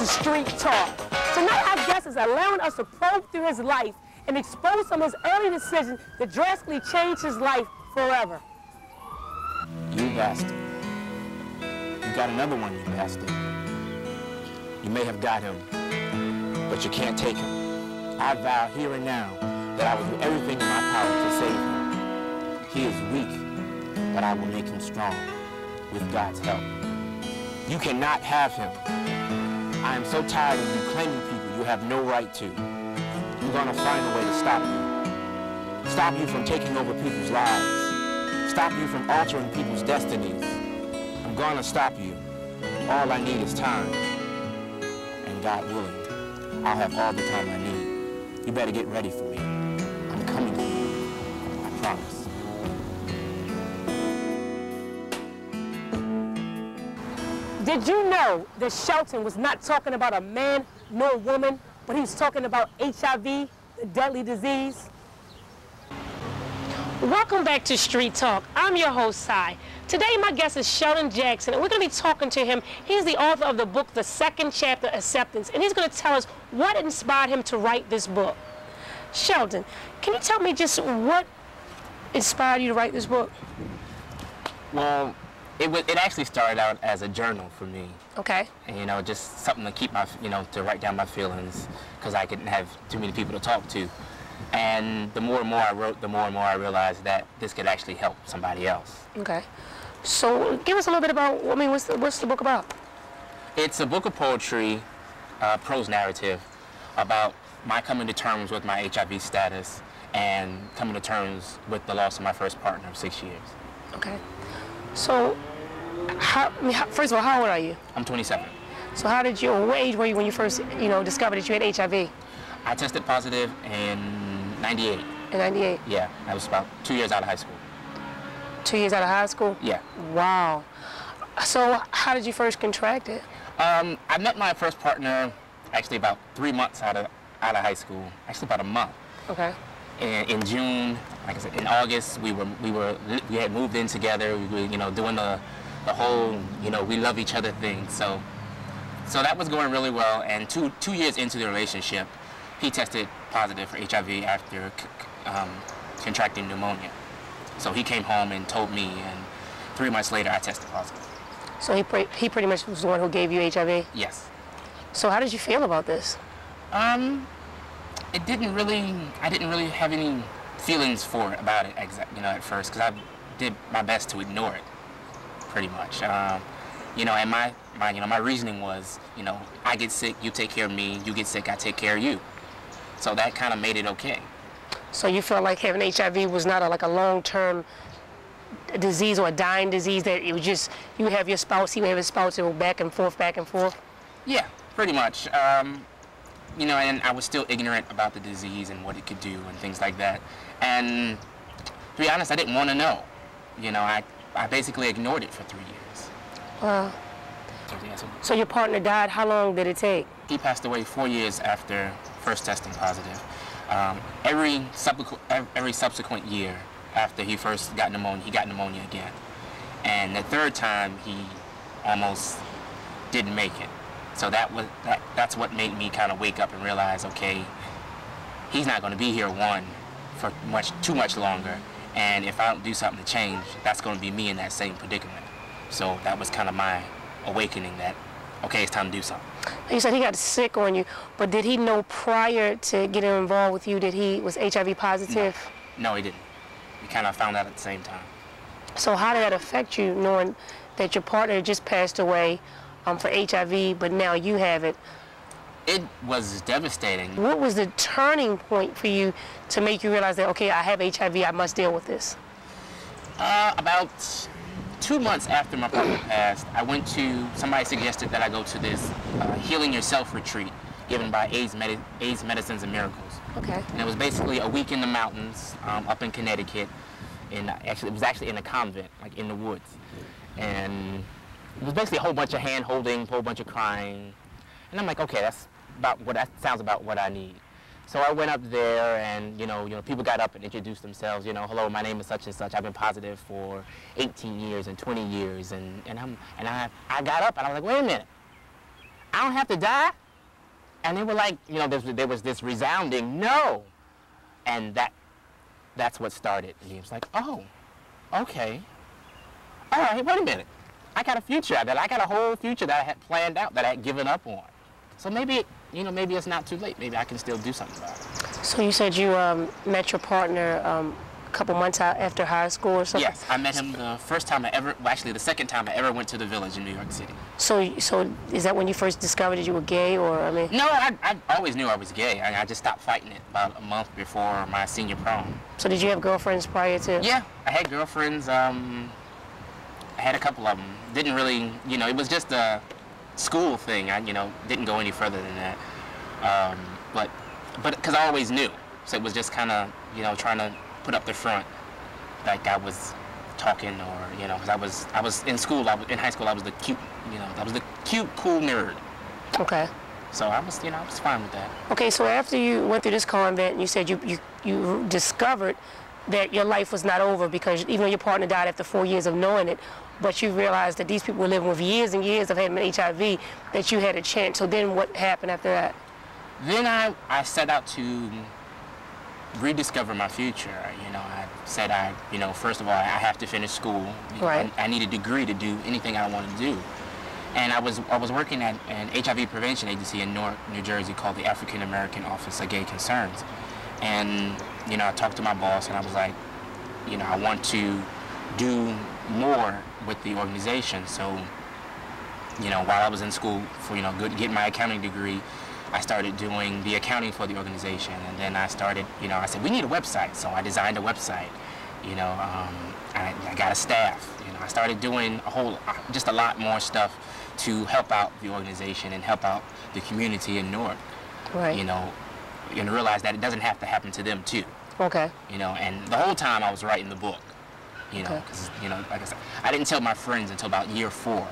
Street Talk. Tonight, our guest is allowing us to probe through his life and expose some of his early decisions that drastically changed his life forever. You bastard. You got another one, you bastard. You may have got him, but you can't take him. I vow here and now that I will do everything in my power to save him. He is weak, but I will make him strong with God's help. You cannot have him. I am so tired of you claiming people you have no right to. I'm gonna find a way to stop you. Stop you from taking over people's lives. Stop you from altering people's destinies. I'm gonna stop you. All I need is time. And God willing, I'll have all the time I need. You better get ready for me. I'm coming for you. I promise. Did you know that Shelton was not talking about a man nor a woman, but he was talking about HIV, the deadly disease? Welcome back to Street Talk. I'm your host, Cy. Today, my guest is Shelton Jackson, and we're going to be talking to him. He's the author of the book, The Second Chapter, Acceptance, and he's going to tell us what inspired him to write this book. Shelton, can you tell me just what inspired you to write this book? Well, it actually started out as a journal for me. Okay. And, you know, just something to keep my, to write down my feelings, because I couldn't have too many people to talk to. And the more and more I wrote, the more and more I realized that this could actually help somebody else. Okay. So give us a little bit about, I mean, what's the book about? It's a book of poetry, prose narrative, about my coming to terms with my HIV status and coming to terms with the loss of my first partner of 6 years. Okay. So, first of all, how old are you? I'm 27. So what age were you when you first, discovered that you had HIV? I tested positive in 98. In 98? Yeah, I was about 2 years out of high school. 2 years out of high school? Yeah. Wow. So how did you first contract it? I met my first partner actually about 3 months out of high school. Actually about a month. Okay. In June, like I said, in August, we had moved in together. We were, doing the whole, we love each other thing. So that was going really well. And two years into the relationship, he tested positive for HIV after contracting pneumonia. So he came home and told me, and 3 months later, I tested positive. So he pretty much was the one who gave you HIV? Yes. So how did you feel about this? I didn't really have any feelings about it, at first, because I did my best to ignore it, pretty much. And my reasoning was, I get sick, you take care of me. You get sick, I take care of you. So that kind of made it okay. So you felt like having HIV was not like a long-term disease or a dying disease, that it was just you have your spouse, he would have his spouse, it would go back and forth, back and forth? Yeah, pretty much. And I was still ignorant about the disease and what it could do and things like that. And to be honest, I didn't want to know. I basically ignored it for 3 years. Wow. So your partner died, how long did it take? He passed away 4 years after first testing positive. Every subsequent year after he first got pneumonia, he got pneumonia again. And the third time, he almost didn't make it. So that's what made me kind of wake up and realize, okay, he's not going to be here, for too much longer. And if I don't do something to change, that's going to be me in that same predicament. So that was kind of my awakening that, okay, it's time to do something. You said he got sick on you, but did he know prior to getting involved with you that he was HIV positive? No, he didn't. We kind of found out at the same time. So how did that affect you, knowing that your partner just passed away for HIV, but now you have it? It was devastating. What was the turning point for you to make you realize that, okay, I have HIV, I must deal with this? About 2 months after my partner passed, somebody suggested that I go to this Healing Yourself retreat given by AIDS Medicines and Miracles. Okay. And it was basically a week in the mountains, up in Connecticut. It was actually in a convent, like in the woods. And it was basically a whole bunch of hand-holding, a whole bunch of crying. And I'm like, okay, that sounds about what I need. So I went up there, and you know, people got up and introduced themselves. You know, hello, my name is such and such. I've been positive for 18 years and 20 years, and I got up and I was like, wait a minute, I don't have to die? And they were like, you know, there was this resounding no, and that's what started. And he was like, oh, okay, all right, wait a minute, I got a future. I got a whole future that I had planned out that I had given up on. So maybe, you know, maybe it's not too late. Maybe I can still do something about it. So you said you met your partner a couple months out after high school or something? Yes, I met him the first time actually the second time I ever went to the Village in New York City. So is that when you first discovered that you were gay, or I mean? No, I always knew I was gay. I just stopped fighting it about a month before my senior prom. So did you have girlfriends prior to? Yeah, I had girlfriends. I had a couple of them. Didn't really, you know, it was just a school thing. I, you know, didn't go any further than that. But because I always knew, so it was just kind of, you know, trying to put up the front, like I was talking, or you know, because I was in school. In high school, I was the cute, you know, I was the cute, cool nerd. Okay. So I was, you know, I was fine with that. Okay, so after you went through this convent, and you said you discovered that your life was not over, because even though your partner died after 4 years of knowing it, but you realized that these people were living with years and years of having HIV, that you had a chance. So then what happened after that? Then I set out to rediscover my future. You know, I said you know, first of all, I have to finish school. Right. I need a degree to do anything I want to do. And I was working at an HIV prevention agency in Newark, New Jersey, called the African American Office of Gay Concerns. And, you know, I talked to my boss, and I was like, you know, I want to do more with the organization. So, you know, while I was in school for, you know, getting my accounting degree, I started doing the accounting for the organization. And then I started, you know, I said, we need a website. So I designed a website. You know, I got a staff. You know, I started doing just a lot more stuff to help out the organization and help out the community in Newark. Right. You know, and realize that it doesn't have to happen to them too. Okay. You know, and the whole time I was writing the book. You know, because, you know, like I said, I didn't tell my friends until about year 4